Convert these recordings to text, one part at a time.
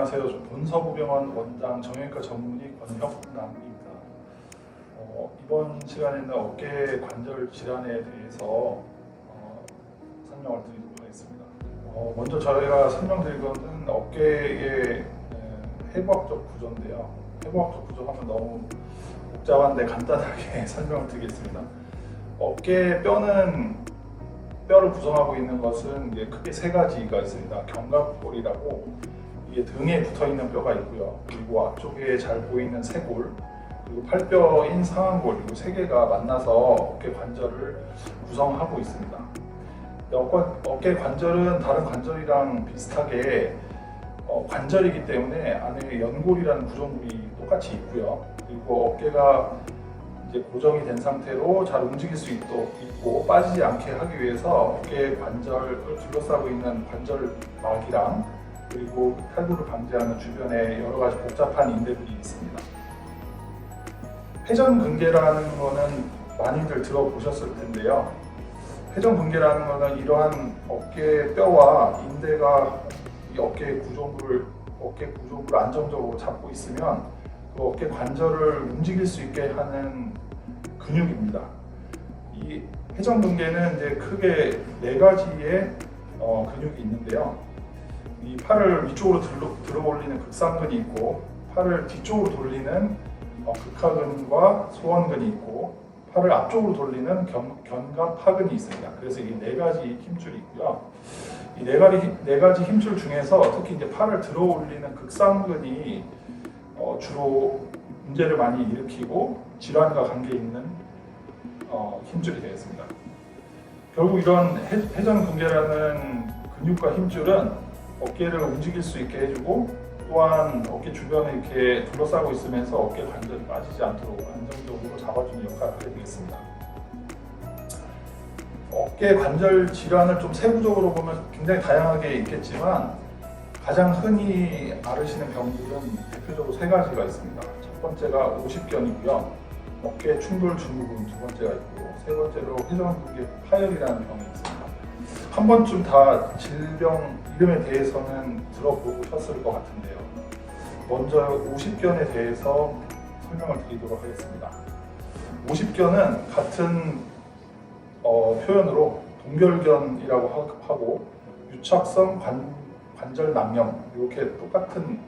안녕하세요. 저 본서부병원 원장 정형외과 전문의 권혁남입니다. 이번 시간에는 어깨 관절 질환에 대해서 설명을 드리도록 하겠습니다. 먼저 저희가 설명드릴 것은 어깨의 해부학적 구조인데요. 해부학적 구조하면 너무 복잡한데 간단하게 설명을 드리겠습니다. 어깨 뼈는 뼈를 구성하고 있는 것은 이제 크게 세 가지가 있습니다. 견갑골이라고 이게 등에 붙어 있는 뼈가 있고요. 그리고 앞쪽에 잘 보이는 쇄골, 그리고 팔뼈인 상완골, 그리고 세 개가 만나서 어깨 관절을 구성하고 있습니다. 어깨 관절은 다른 관절이랑 비슷하게 관절이기 때문에 안에 연골이라는 구조물이 똑같이 있고요. 그리고 어깨가 이제 고정이 된 상태로 잘 움직일 수 있고 빠지지 않게 하기 위해서 어깨 관절을 둘러싸고 있는 관절막이랑 그리고 탈구를 방지하는 주변에 여러 가지 복잡한 인대들이 있습니다. 회전근개라는 것은 많이들 들어보셨을 텐데요. 회전근개라는 것은 이러한 어깨 뼈와 인대가 이 어깨 구조물을 안정적으로 잡고 있으면 그 어깨 관절을 움직일 수 있게 하는 근육입니다. 이 회전근개는 이제 크게 네 가지의 근육이 있는데요. 이 팔을 위쪽으로 들어 올리는 극상근이 있고, 팔을 뒤쪽으로 돌리는 극하근과 소원근이 있고, 팔을 앞쪽으로 돌리는 견갑하근이 있습니다. 그래서 이 네 가지 힘줄이 있고요. 이 네 가지 힘줄 중에서 특히 이제 팔을 들어 올리는 극상근이 주로 문제를 많이 일으키고 질환과 관계 있는 힘줄이 되겠습니다. 결국 이런 회전근개라는 근육과 힘줄은 어깨를 움직일 수 있게 해주고, 또한 어깨 주변에 이렇게 둘러싸고 있으면서 어깨 관절이 빠지지 않도록 안정적으로 잡아주는 역할을 하게 되겠습니다. 어깨 관절 질환을 좀 세부적으로 보면 굉장히 다양하게 있겠지만, 가장 흔히 앓으시는 병들은 대표적으로 세 가지가 있습니다. 첫 번째가 오십견이고요. 어깨 충돌 증후군 두 번째가 있고, 세 번째로 회전근개 파열이라는 병이 있습니다. 한 번쯤 다 질병 이름에 대해서는 들어보셨을 것 같은데요. 먼저 오십견에 대해서 설명을 드리도록 하겠습니다. 오십견은 같은 표현으로 동결견이라고 하고 유착성 관절 낭염 이렇게 똑같은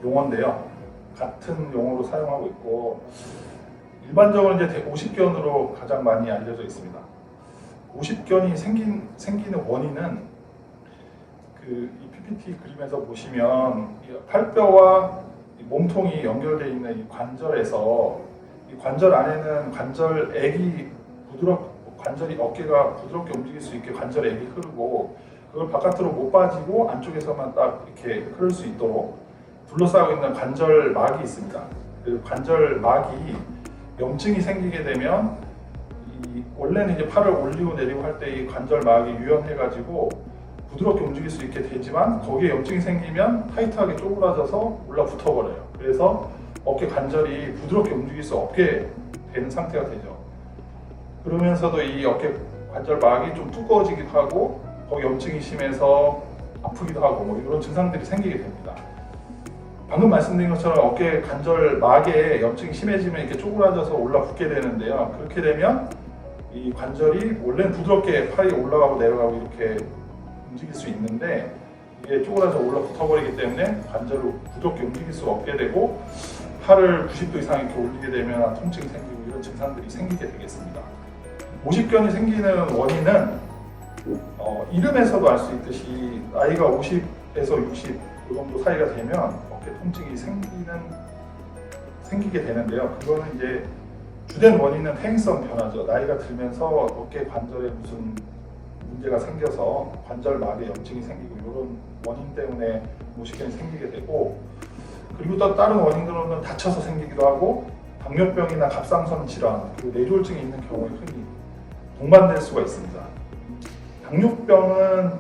용어인데요. 같은 용어로 사용하고 있고, 일반적으로 이제 오십견으로 가장 많이 알려져 있습니다. 오십견이 생기는 원인은 이 PPT 그림에서 보시면 팔뼈와 몸통이 연결되어 있는 이 관절에서, 이 관절 안에는 어깨가 부드럽게 움직일 수 있게 관절액이 흐르고, 그걸 바깥으로 못 빠지고 안쪽에서만 딱 이렇게 흐를 수 있도록 둘러싸고 있는 관절막이 있습니다. 그 관절막이 염증이 생기게 되면 원래는 이제 팔을 올리고 내리고 할 때 이 관절막이 유연해가지고 부드럽게 움직일 수 있게 되지만, 거기에 염증이 생기면 타이트하게 쪼그라져서 올라붙어버려요. 그래서 어깨 관절이 부드럽게 움직일 수 없게 되는 상태가 되죠. 그러면서도 이 어깨 관절막이 좀 두꺼워지기도 하고, 거기 염증이 심해서 아프기도 하고 뭐 이런 증상들이 생기게 됩니다. 방금 말씀드린 것처럼 어깨 관절막에 염증이 심해지면 이렇게 쪼그라져서 올라붙게 되는데요. 그렇게 되면 이 관절이 원래는 부드럽게 팔이 올라가고 내려가고 이렇게 움직일 수 있는데, 이게 쪼그라져 올라붙어버리기 때문에 관절을 부드럽게 움직일 수 없게 되고, 팔을 90도 이상 이렇게 올리게 되면 통증이 생기고 이런 증상들이 생기게 되겠습니다. 오십견이 생기는 원인은 이름에서도 알 수 있듯이 나이가 50에서 60 그 정도 사이가 되면 어깨 통증이 생기게 되는데요. 그거는 이제 주된 원인은 퇴행성 변화죠. 나이가 들면서 어깨 관절에 무슨 문제가 생겨서 관절막에 염증이 생기고 이런 원인 때문에 오십견이 생기게 되고, 그리고 또 다른 원인으로는 다쳐서 생기기도 하고, 당뇨병이나 갑상선 질환 그리고 뇌졸중이 있는 경우에 흔히 동반될 수가 있습니다. 당뇨병은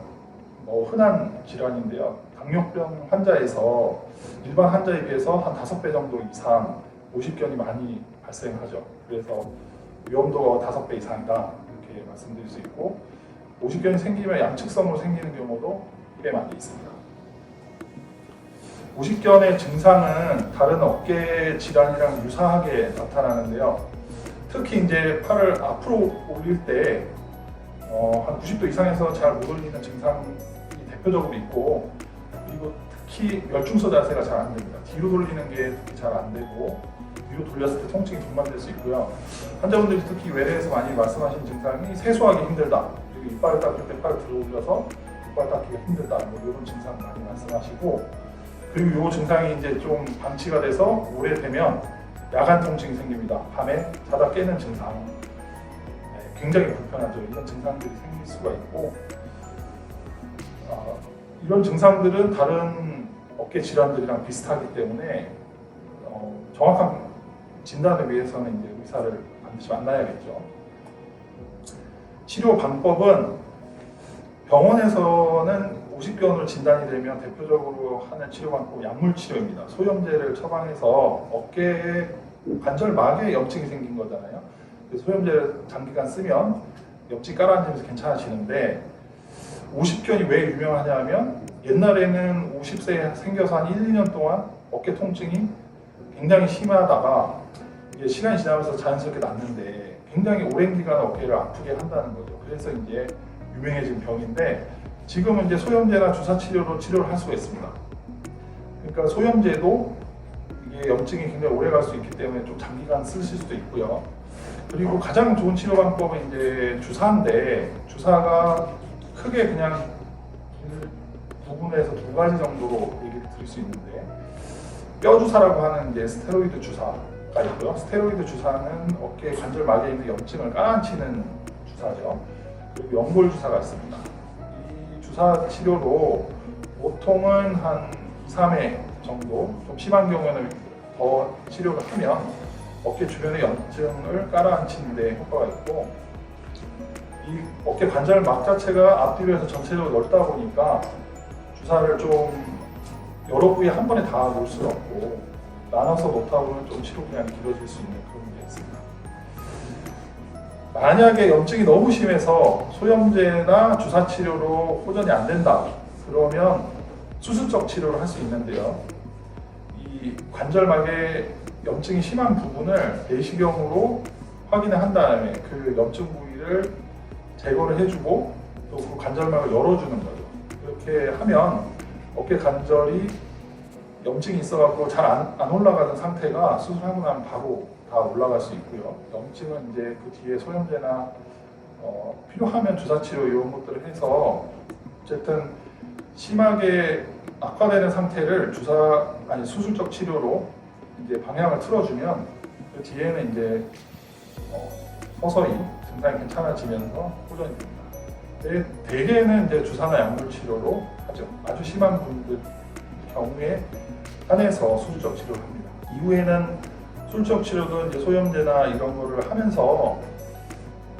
흔한 질환인데요. 당뇨병 환자에서 일반 환자에 비해서 한 5배 정도 이상 오십견이 많이 발생하죠. 그래서 위험도가 5배 이상이다 이렇게 말씀드릴 수 있고, 오십견이 생기면 양측성으로 생기는 경우도 꽤 많이 있습니다. 오십견의 증상은 다른 어깨 질환이랑 유사하게 나타나는데요. 특히 이제 팔을 앞으로 올릴 때 한 90도 이상에서 잘 못 올리는 증상이 대표적으로 있고, 그리고 특히 멸중서 자세가 잘 안 됩니다. 뒤로 돌리는 게 특히 잘 안 되고, 뒤로 돌렸을 때 통증이 동반될 수 있고요. 환자분들이 특히 외래에서 많이 말씀하신 증상이 세수하기 힘들다, 그리고 이빨을 닦을 때 팔을 들어 올려서 이빨 닦기가 힘들다, 뭐 이런 증상 많이 말씀하시고, 그리고 이 증상이 이제 좀 방치가 돼서 오래되면 야간 통증이 생깁니다. 밤에 자다 깨는 증상. 굉장히 불편하죠. 이런 증상들이 생길 수가 있고, 이런 증상들은 다른 어깨 질환들이랑 비슷하기 때문에 정확한 진단을 위해서는 이제 의사를 반드시 만나야겠죠. 치료 방법은 병원에서는 오십견으로 진단이 되면 대표적으로 하는 치료 방법은 약물 치료입니다. 소염제를 처방해서 어깨에 관절막에 염증이 생긴 거잖아요. 소염제를 장기간 쓰면 염증 깔아앉으면서 괜찮아지는데, 오십견이 왜 유명하냐면 옛날에는 50세에 생겨서 한 1, 2년 동안 어깨 통증이 굉장히 심하다가 이게 시간이 지나면서 자연스럽게 낫는데 굉장히 오랜 기간 어깨를 아프게 한다는 거죠. 그래서 이제 유명해진 병인데, 지금은 이제 소염제나 주사 치료로 치료를 할 수가 있습니다. 그러니까 소염제도 이게 염증이 굉장히 오래 갈 수 있기 때문에 좀 장기간 쓰실 수도 있고요. 그리고 가장 좋은 치료 방법은 이제 주사인데, 주사가 크게 그냥 부분에서 두 가지 정도로 얘기를 드릴 수 있는데, 뼈 주사라고 하는 이제 스테로이드 주사가 있고요. 스테로이드 주사는 어깨 관절막에 있는 염증을 깔아앉히는 주사죠. 그리고 연골 주사가 있습니다. 이 주사 치료로 보통은 한 2, 3회 정도, 좀 심한 경우에는 더 치료를 하면 어깨 주변의 염증을 깔아앉히는 데 효과가 있고, 이 어깨 관절막 자체가 앞뒤로 해서 전체적으로 넓다 보니까 주사를 좀 여러 부위에 한 번에 다 놓을 수는 없고, 나눠서 놓다 보면 좀 치료 기간이 길어질 수 있는 그런 게 있습니다. 만약에 염증이 너무 심해서 소염제나 주사 치료로 호전이 안 된다, 그러면 수술적 치료를 할 수 있는데요. 이 관절막에 염증이 심한 부분을 내시경으로 확인을 한 다음에 그 염증 부위를 제거를 해주고 또 그 관절막을 열어주는 거죠. 이렇게 하면 어깨 관절이 염증이 있어갖고 잘 안 올라가는 상태가 수술하고 나면 바로 다 올라갈 수 있고요. 염증은 이제 그 뒤에 소염제나 필요하면 주사치료 이런 것들을 해서 어쨌든 심하게 악화되는 상태를 수술적 치료로 이제 방향을 틀어주면 그 뒤에는 이제 서서히 증상이 괜찮아지면서 호전이 됩니다. 대개는 이제 주사나 약물 치료로 하죠. 아주 심한 분들 경우에 한해서 수술적 치료를 합니다. 이후에는 수술적 치료도 이제 소염제나 이런 거를 하면서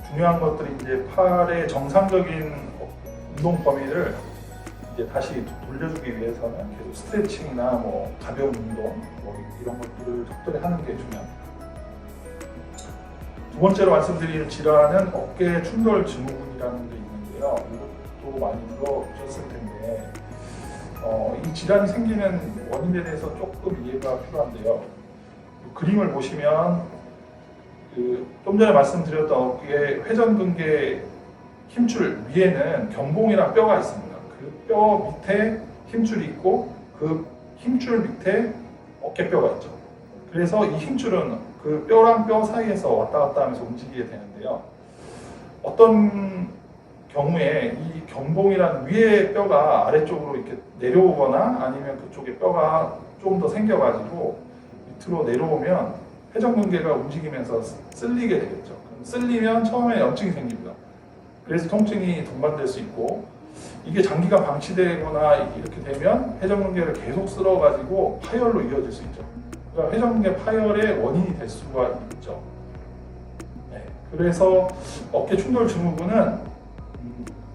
중요한 것들이 이제 팔의 정상적인 운동 범위를 이제 다시 돌려주기 위해서는 계속 스트레칭이나 뭐 가벼운 운동 뭐 이런 것들을 적절히 하는 게 중요합니다. 두 번째로 말씀드릴 질환은 어깨 충돌 증후군이라는 게 있는데요. 이것도 많이 들어보셨을 텐데 이 질환이 생기는 원인에 대해서 조금 이해가 필요한데요. 그림을 보시면 좀 전에 말씀드렸던 어깨 회전근개 힘줄 위에는 견봉이랑 뼈가 있습니다. 그 뼈 밑에 힘줄이 있고 그 힘줄 밑에 어깨뼈가 있죠. 그래서 이 힘줄은 그 뼈랑 뼈 사이에서 왔다 갔다 하면서 움직이게 되는데요. 어떤 경우에 이 견봉이란 위에 뼈가 아래쪽으로 이렇게 내려오거나 아니면 그쪽에 뼈가 좀 더 생겨가지고 밑으로 내려오면 회전근개가 움직이면서 쓸리게 되겠죠. 쓸리면 처음에 염증이 생깁니다. 그래서 통증이 동반될 수 있고, 이게 장기간 방치되거나 이렇게 되면 회전근개를 계속 쓸어가지고 파열로 이어질 수 있죠. 그러니까 회전근개 파열의 원인이 될 수가 있죠. 네. 그래서 어깨 충돌 증후군은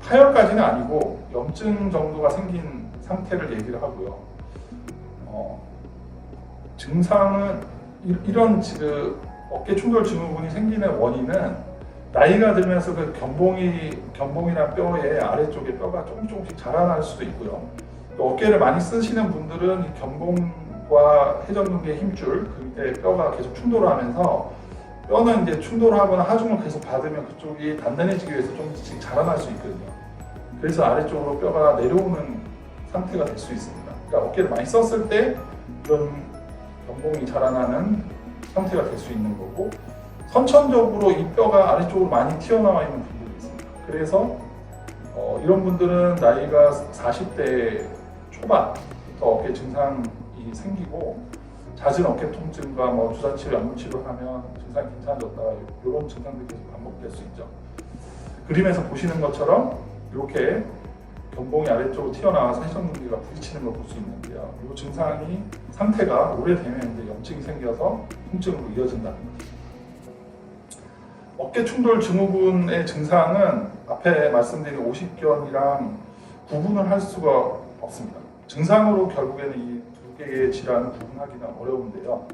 파열까지는 아니고 염증 정도가 생긴 상태를 얘기를 하고요. 증상은 이런 어깨 충돌 증후군이 생기는 원인은 나이가 들면서 그 견봉이나 뼈의 아래쪽에 뼈가 조금씩 자라날 수도 있고요. 또 어깨를 많이 쓰시는 분들은 이 견봉과 회전근개의 힘줄, 그 밑에 뼈가 계속 충돌을 하면서 뼈는 이제 충돌을 하거나 하중을 계속 받으면 그쪽이 단단해지기 위해서 좀씩 자라날 수 있거든요. 그래서 아래쪽으로 뼈가 내려오는 상태가 될 수 있습니다. 그러니까 어깨를 많이 썼을 때 이런 견봉이 자라나는 상태가 될 수 있는 거고, 선천적으로 이 뼈가 아래쪽으로 많이 튀어나와 있는 분들이 있습니다. 그래서 이런 분들은 나이가 40대 초반부터 어깨 증상이 생기고 잦은 어깨 통증과 뭐 주사치료, 약물치료 하면 증상이 괜찮아졌다, 이런 증상들이 계속 반복될 수 있죠. 그림에서 보시는 것처럼 이렇게 견봉이 아래쪽으로 튀어나와서 회전근개가 부딪히는 걸 볼 수 있는데요. 이 증상이 상태가 오래되면 이제 염증이 생겨서 통증으로 이어진다는 거죠. 어깨 충돌 증후군의 증상은 앞에 말씀드린 오십견이랑 구분을 할 수가 없습니다. 증상으로 결국에는 이 두 개의 질환을 구분하기는 어려운데요.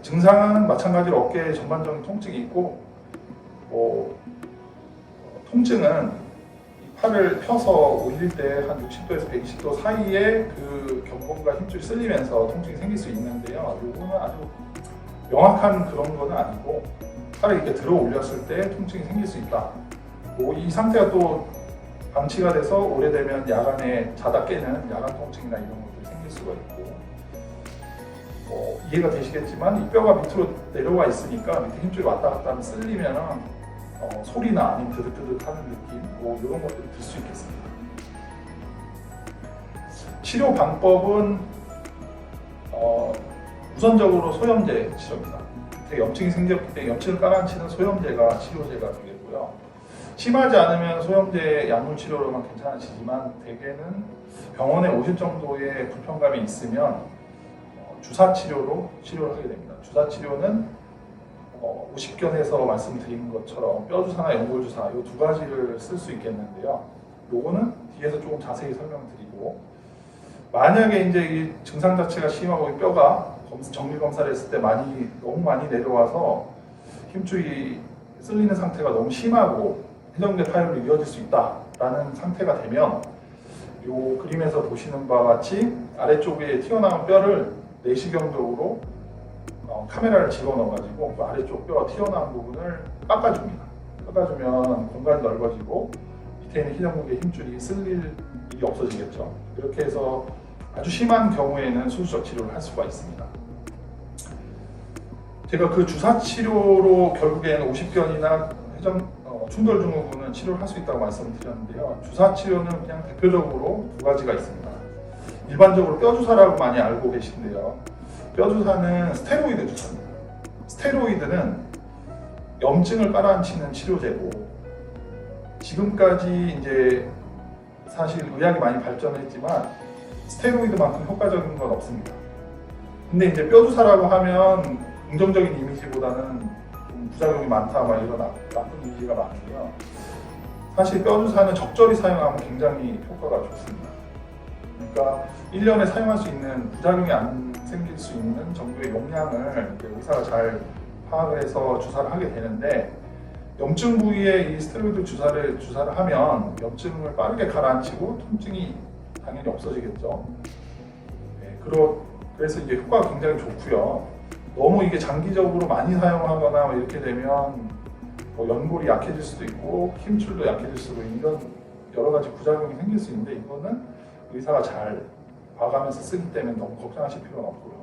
증상은 마찬가지로 어깨에 전반적인 통증이 있고, 통증은 팔을 펴서 올릴 때 한 60도에서 120도 사이에 그 견봉과 힘줄이 쓸리면서 통증이 생길 수 있는데요. 이거는 아주 명확한 그런 건 아니고, 팔을 이렇게 들어 올렸을 때 통증이 생길 수 있다. 이 상태가 또 방치가 돼서 오래되면 야간에 자다 깨는 야간 통증이나 이런 것들이 생길 수가 있고, 이해가 되시겠지만 이 뼈가 밑으로 내려와 있으니까 밑에 힘줄이 왔다 갔다 하면 쓸리면 소리나 아니면 드득드득하는 느낌, 이런 것들이 들 수 있겠습니다. 치료 방법은 우선적으로 소염제 치료입니다. 염증이 생겼기 때문에 염증을 깔아앉히는 소염제가 치료제가 되겠고요. 심하지 않으면 소염제 약물 치료로만 괜찮으시지만 대개는 병원에 오실 정도의 불편감이 있으면 주사 치료로 치료를 하게 됩니다. 주사 치료는 오십견에서 말씀드린 것처럼 뼈 주사나 연골 주사 이 두 가지를 쓸 수 있겠는데요. 요거는 뒤에서 조금 자세히 설명드리고, 만약에 이제 이 증상 자체가 심하고 이 뼈가 정밀 검사를 했을 때 너무 많이 내려와서 힘줄이 쓸리는 상태가 너무 심하고 회전근개 파열로 이어질 수 있다라는 상태가 되면 이 그림에서 보시는 바와 같이 아래쪽에 튀어나온 뼈를 내시경적으로 카메라를 집어넣어가지고 그 아래쪽 뼈가 튀어나온 부분을 깎아줍니다. 깎아주면 공간이 넓어지고 밑에 있는 회전근개 힘줄이 쓸릴 일이 없어지겠죠. 이렇게 해서 아주 심한 경우에는 수술적 치료를 할 수가 있습니다. 제가 그 주사 치료로 결국에는 오십견이나 충돌 증후군은 치료를 할 수 있다고 말씀을 드렸는데요. 주사 치료는 그냥 대표적으로 두 가지가 있습니다. 일반적으로 뼈 주사라고 많이 알고 계신데요. 뼈 주사는 스테로이드 주사입니다. 스테로이드는 염증을 깔아앉히는 치료제고, 지금까지 이제 사실 의학이 많이 발전했지만 스테로이드만큼 효과적인 건 없습니다. 근데 이제 뼈 주사라고 하면 긍정적인 이미지보다는 좀 부작용이 많다, 막 이런 나쁜 이미지가 많고요. 사실 뼈 주사는 적절히 사용하면 굉장히 효과가 좋습니다. 그러니까 1년에 사용할 수 있는, 부작용이 안 생길 수 있는 정도의 용량을 의사가 잘 파악을 해서 주사를 하게 되는데, 염증 부위에 이 스테로이드 주사를 하면 염증을 빠르게 가라앉히고 통증이 당연히 없어지겠죠. 네, 그래서 이제 효과가 굉장히 좋고요. 너무 이게 장기적으로 많이 사용하거나 이렇게 되면 연골이 약해질 수도 있고 힘줄도 약해질 수도 있고 이런 여러 가지 부작용이 생길 수 있는데, 이거는 의사가 잘 봐가면서 쓰기 때문에 너무 걱정하실 필요는 없고요.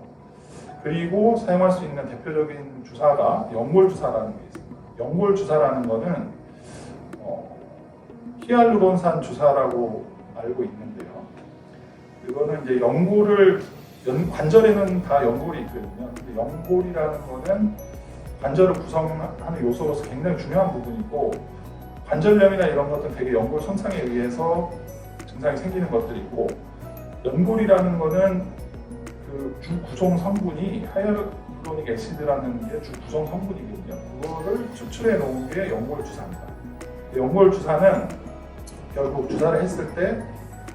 그리고 사용할 수 있는 대표적인 주사가 연골 주사라는 게 있습니다. 연골 주사라는 거는 히알루론산 주사라고 알고 있는데요. 이거는 이제 연골을 관절에는 다 연골이 있거든요. 근데 연골이라는 거는 관절을 구성하는 요소로서 굉장히 중요한 부분이고, 관절염이나 이런 것들은 되게 연골 손상에 의해서 증상이 생기는 것들이 있고, 연골이라는 거는 그 주 구성 성분이 하이알루로닉 애시드라는 게 주 구성 성분이거든요. 그거를 추출해 놓은 게 연골 주사입니다. 연골 주사는 결국 주사를 했을 때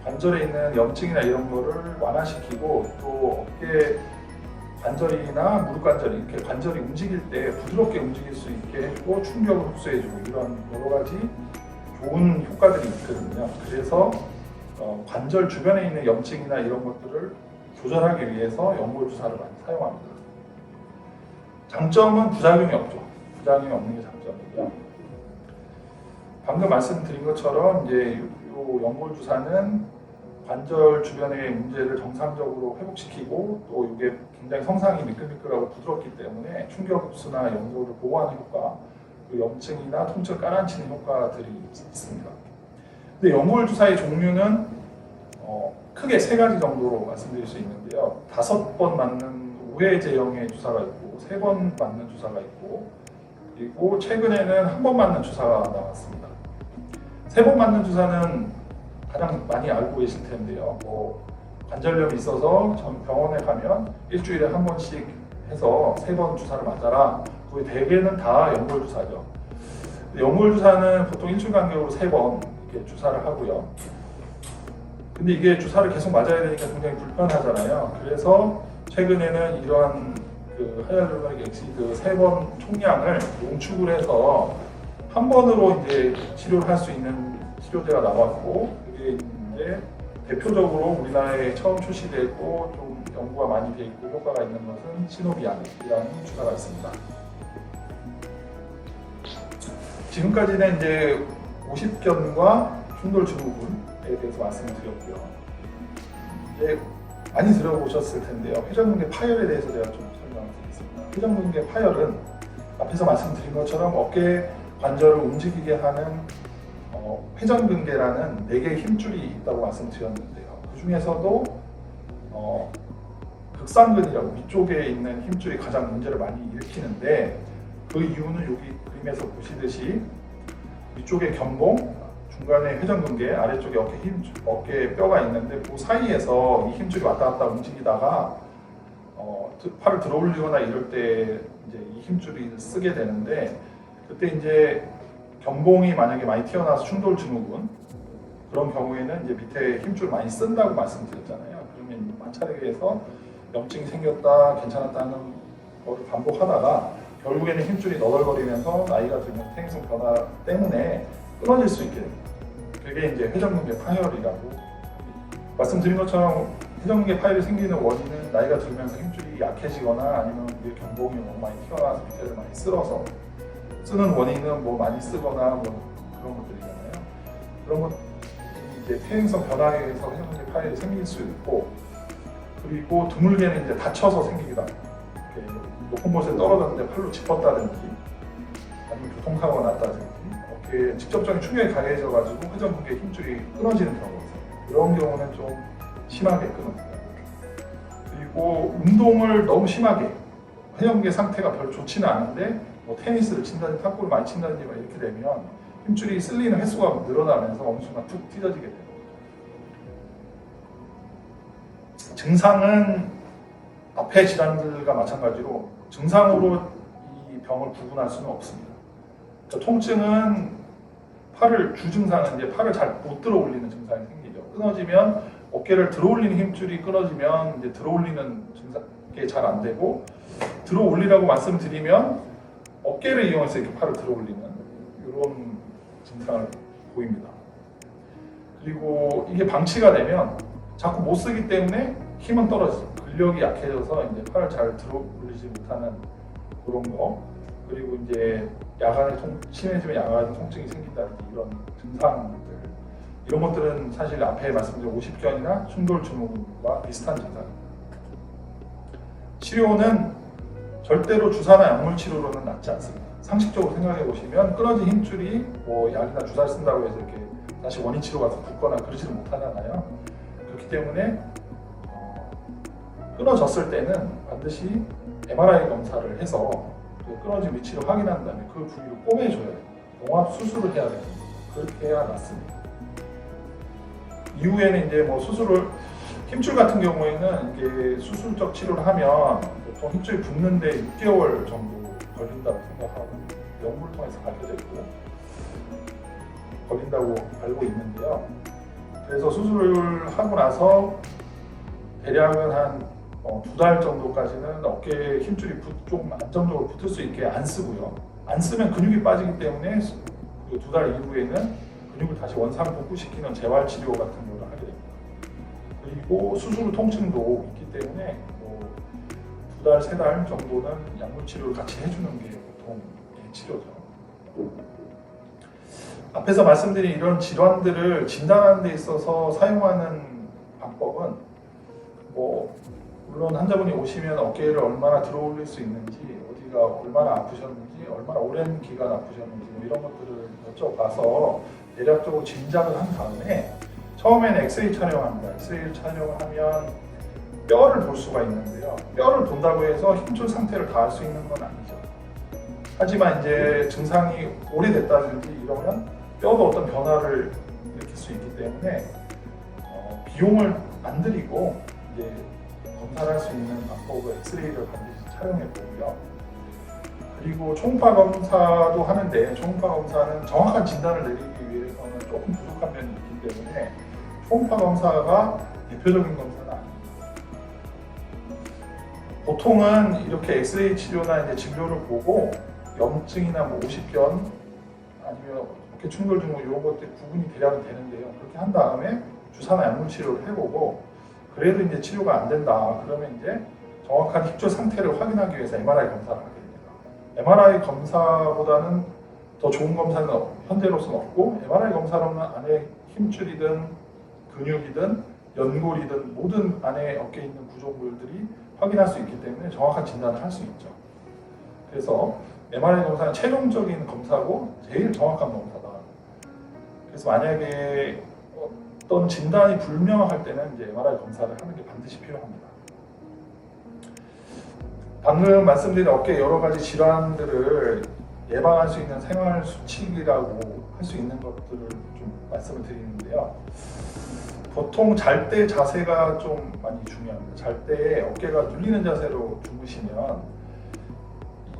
관절에 있는 염증이나 이런 거를 완화시키고, 또 어깨 관절이나 무릎 관절, 이렇게 관절이 움직일 때 부드럽게 움직일 수 있게 해주고 충격을 흡수해주고 이런 여러 가지 좋은 효과들이 있거든요. 그래서 관절 주변에 있는 염증이나 이런 것들을 조절하기 위해서 연골 주사를 많이 사용합니다. 장점은 부작용이 없죠. 부작용이 없는 게 장점이고요. 방금 말씀드린 것처럼 이제 이 연골 주사는 관절 주변의 문제를 정상적으로 회복시키고 또 이게 굉장히 성상이 미끌미끌하고 부드럽기 때문에 충격 흡수나 연골을 보호하는 효과, 그리고 염증이나 통증을 깔아앉히는 효과들이 있습니다. 근데 연골 주사의 종류는 크게 3가지 정도로 말씀드릴 수 있는데요. 5번 맞는 우회 제형의 주사가 있고 3번 맞는 주사가 있고 그리고 최근에는 1번 맞는 주사가 나왔습니다. 3번 맞는 주사는 가장 많이 알고 계실 텐데요. 관절염이 있어서 병원에 가면 일주일에 1번씩 해서 3번 주사를 맞아라. 거의 대개는 다 연골 주사죠. 연골 주사는 보통 일주일 간격으로 3번 이렇게 주사를 하고요. 근데 이게 주사를 계속 맞아야 되니까 굉장히 불편하잖아요. 그래서 최근에는 이러한 하이알루로닉 엑시드 3번 총량을 농축을 해서 한 번으로 이제 치료를 할 수 있는 치료제가 나왔고, 그게 이제 대표적으로 우리나라에 처음 출시되고 좀 연구가 많이 돼 있고 효과가 있는 것은 시노비안이라는 주사가 있습니다. 지금까지는 이제 50견과 충돌 증후군에 대해서 말씀을 드렸고요. 이제 많이 들어보셨을 텐데요. 회전근개 파열에 대해서 제가 좀 설명을 드리겠습니다. 회전근개 파열은 앞에서 말씀드린 것처럼 어깨 관절을 움직이게 하는 회전근개라는 4개의 힘줄이 있다고 말씀드렸는데요. 그 중에서도 극상근이라고 위쪽에 있는 힘줄이 가장 문제를 많이 일으키는데, 그 이유는 여기 그림에서 보시듯이 위쪽에 견봉, 중간에 회전근개, 아래쪽에 어깨 뼈가 있는데 그 사이에서 이 힘줄이 왔다 갔다 움직이다가 팔을 들어올리거나 이럴 때 이제 이 힘줄이 쓰게 되는데, 그때 이제 견봉이 만약에 많이 튀어나와서 충돌 증후군, 그런 경우에는 이제 밑에 힘줄을 많이 쓴다고 말씀드렸잖아요. 그러면 마찰에 의해서 염증이 생겼다, 괜찮았다는 거를 반복하다가 결국에는 힘줄이 너덜거리면서 나이가 들면 퇴행성 변화 때문에 끊어질 수 있게 됩니다. 그게 이제 회전근개 파열이라고 말씀드린 것처럼, 회전근개 파열이 생기는 원인은 나이가 들면서 힘줄이 약해지거나 아니면 위에 견봉이 너무 많이 튀어나와서 밑에를 많이 쓸어서, 쓰는 원인은 뭐 많이 쓰거나 뭐 그런 것들이잖아요. 그런 것들이 이제 퇴행성 변화에 의해서 회전근개 파열이 생길 수 있고, 그리고 드물게는 이제 다쳐서 생기기도 합니다. 높은 곳에 떨어졌는데 팔로 짚었다든지 아니면 교통사고가 났다든지 어깨에 직접적인 충격이 가해져가지고 회전근개 힘줄이 끊어지는 경우가 있어요. 이런 경우는 좀 심하게 끊어집니다. 그리고 운동을 너무 심하게, 회전근개 상태가 별로 좋지는 않은데 뭐 테니스를 친다든지 탁구를 많이 친다든지 이렇게 되면 힘줄이 쓸리는 횟수가 늘어나면서 어느 순간 툭 찢어지게 돼요. 증상은 앞의 질환들과 마찬가지로 증상으로 이 병을 구분할 수는 없습니다. 그러니까 통증은 주증상은 이제 팔을 잘 못 들어 올리는 증상이 생기죠. 끊어지면 어깨를 들어 올리는 힘줄이 끊어지면 이제 들어 올리는 증상이 잘 안 되고, 들어 올리라고 말씀드리면 어깨를 이용해서 이렇게 팔을 들어 올리는 이런 증상을 보입니다. 그리고 이게 방치가 되면 자꾸 못 쓰기 때문에 힘은 떨어지죠. 근력이 약해져서 이제 팔을 잘 들어 올리지 못하는 그런 거, 그리고 이제 심해지면 야간에 통증이 생긴다든지 이런 증상들, 이런 것들은 사실 앞에 말씀드린 50견이나 충돌 증후군과 비슷한 증상입니다. 치료는 절대로 주사나 약물 치료로는 낫지 않습니다. 상식적으로 생각해 보시면 끊어진 힘줄이 뭐 약이나 주사를 쓴다고 해서 이렇게 다시 원인 치료가 붙거나 그러지는 못하잖아요. 그렇기 때문에 끊어졌을 때는 반드시 MRI 검사를 해서 그 끊어진 위치를 확인한 다음에 그 부위를 꼬매줘야 돼요. 봉합 수술을 해야 됩니다. 그렇게 해야 낫습니다. 이후에는 이제 뭐 힘줄 같은 경우에는 이게 수술적 치료를 하면 보통 힘줄이 붙는데 6개월 정도 걸린다고 생각하고 연구를 통해서 밝혀져 있고 걸린다고 알고 있는데요. 그래서 수술을 하고 나서 대략은 한 2달 정도까지는 어깨에 힘줄이 좀 안정적으로 붙을 수 있게 안 쓰고요. 안 쓰면 근육이 빠지기 때문에 그 2달 이후에는 근육을 다시 원상 복구시키는 재활 치료 같은 걸 하게 됩니다. 그리고 수술 후 통증도 있기 때문에 뭐 2달, 3달 정도는 약물 치료를 같이 해주는 게 보통 치료죠. 앞에서 말씀드린 이런 질환들을 진단하는 데 있어서 사용하는 방법은 뭐 물론 환자분이 오시면 어깨를 얼마나 들어 올릴 수 있는지, 어디가 얼마나 아프셨는지, 얼마나 오랜 기간 아프셨는지 뭐 이런 것들을 여쭤봐서 대략적으로 짐작을 한 다음에 처음에는 엑스레이 촬영합니다. 엑스레이 촬영을 하면 뼈를 볼 수가 있는데요. 뼈를 본다고 해서 힘줄 상태를 다 알 수 있는 건 아니죠. 하지만 이제 증상이 오래됐다든지 이러면 뼈도 어떤 변화를 일으킬 수 있기 때문에 비용을 안 들이고 이제 검사를 할 수 있는 방법을 엑스레이를 반드시 촬영해 보고요. 그리고 초음파 검사도 하는데 초음파 검사는 정확한 진단을 내리기 위해서는 조금 부족한 면이 있기 때문에 초음파 검사가 대표적인 검사는 아닙니다. 보통은 이렇게 엑스레이 치료나 이제 진료를 보고 염증이나 뭐 오십견 아니면 어깨 충돌 증후 이런 것들 구분이 대략은 되는데요. 그렇게 한 다음에 주사나 약물 치료를 해보고 그래도 이제 치료가 안 된다. 그러면 이제 정확한 힘줄 상태를 확인하기 위해서 MRI 검사를 하게 됩니다. MRI 검사보다는 더 좋은 검사는 현재로서는 없고 MRI 검사로는 안에 힘줄이든 근육이든 연골이든 모든 안에 어깨에 있는 구조물들이 확인할 수 있기 때문에 정확한 진단을 할 수 있죠. 그래서 MRI 검사는 최종적인 검사고 제일 정확한 검사다. 그래서 만약에 어떤 진단이 불명확할 때는 이제 MRI 검사를 하는 게 반드시 필요합니다. 방금 말씀드린 어깨 여러 가지 질환들을 예방할 수 있는 생활 수칙이라고 할 수 있는 것들을 좀 말씀을 드리는데요. 보통 잘 때 자세가 좀 많이 중요합니다. 잘 때 어깨가 눌리는 자세로 주무시면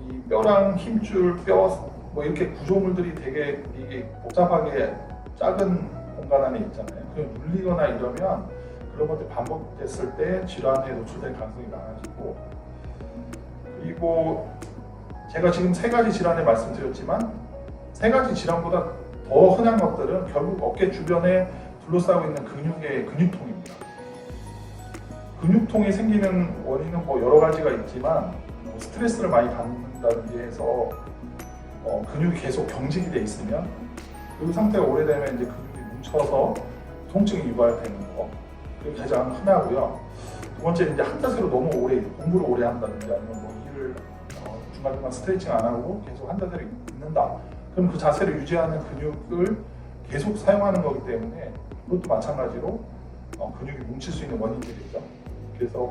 이 뼈랑 힘줄, 뼈 뭐 이렇게 구조물들이 되게 이게 복잡하게 작은 공간 안에 있잖아요. 그럼 눌리거나 이러면 그런 것들이 반복됐을 때 질환에 노출될 가능성이 많아지고, 그리고 제가 지금 3가지 질환을 말씀드렸지만 3가지 질환보다 더 흔한 것들은 결국 어깨 주변에 둘러싸고 있는 근육의 근육통입니다. 근육통이 생기는 원인은 뭐 여러 가지가 있지만 뭐 스트레스를 많이 받는다든지 해서 근육이 계속 경직이 돼 있으면 그 상태가 오래되면 이제 근육이 뭉쳐서 통증이 유발되는 거, 그게 가장 흔하고요. 두 번째는 이제 한 자세로 너무 오래 공부를 오래 한다든지 아니면 뭐 일을 중간중간 스트레칭 안 하고 계속 한 자세로 있는다. 그럼 그 자세를 유지하는 근육을 계속 사용하는 거기 때문에 그것도 마찬가지로 근육이 뭉칠 수 있는 원인들이죠. 그래서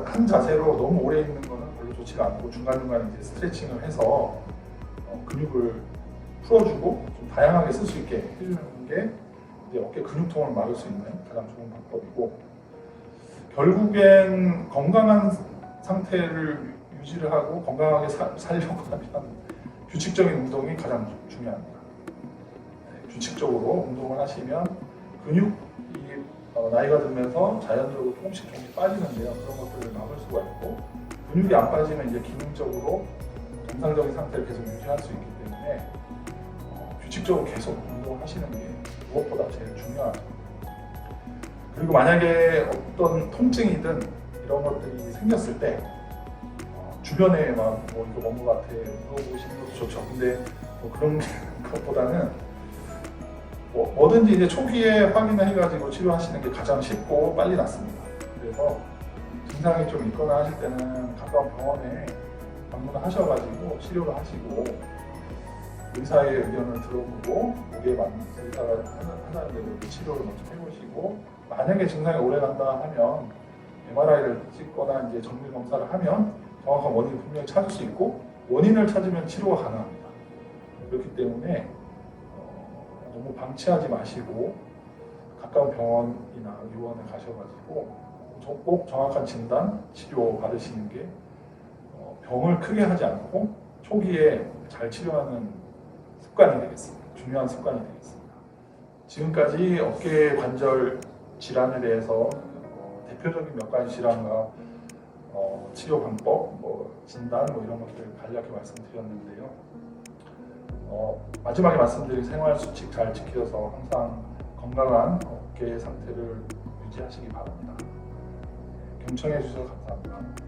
한 자세로 너무 오래 있는 거는 별로 좋지가 않고 중간중간 이제 스트레칭을 해서 근육을 풀어주고 좀 다양하게 쓸 수 있게 해주는 게 이제 어깨 근육통을 막을 수 있는 가장 좋은 방법이고, 결국엔 건강한 상태를 유지를 하고 건강하게 살려고 하면 규칙적인 운동이 가장 중요합니다. 규칙적으로 운동을 하시면 근육이 나이가 들면서 자연적으로 조금씩 빠지는데요. 그런 것들을 막을 수가 있고, 근육이 안 빠지면 이제 기능적으로 정상적인 상태를 계속 유지할 수 있기 때문에 규칙적으로 계속 운동을 하시는 게 무엇보다 제일 중요하죠. 그리고 만약에 어떤 통증이든 이런 것들이 생겼을 때 주변에 막 뭐 이거 뭔 것 같아 물어보시는 것도 좋죠. 근데 뭐 그런 것보다는 뭐든지 이제 초기에 확인을 해가지고 치료하시는 게 가장 쉽고 빨리 낫습니다. 그래서 증상이 좀 있거나 하실 때는 가까운 병원에 방문을 하셔가지고 치료를 하시고 의사의 의견을 들어보고 거기에 맞는 의사가 하는 대로 치료를 먼저 해보시고, 만약에 증상이 오래 간다 하면 MRI를 찍거나 이제 정밀 검사를 하면 정확한 원인을 분명히 찾을 수 있고, 원인을 찾으면 치료가 가능합니다. 그렇기 때문에 너무 방치하지 마시고 가까운 병원이나 의원에 가셔가지고 꼭 정확한 진단, 치료 받으시는 게 병을 크게 하지 않고 초기에 잘 치료하는 습관이 되겠습니다. 중요한 습관이 되겠습니다. 지금까지 어깨 관절 질환에 대해서 대표적인 몇 가지 질환과 치료 방법, 진단 이런 것들을 간략히 말씀드렸는데요. 마지막에 말씀드린 생활 수칙 잘 지켜서 항상 건강한 어깨 상태를 유지하시기 바랍니다. 경청해 주셔서 감사합니다.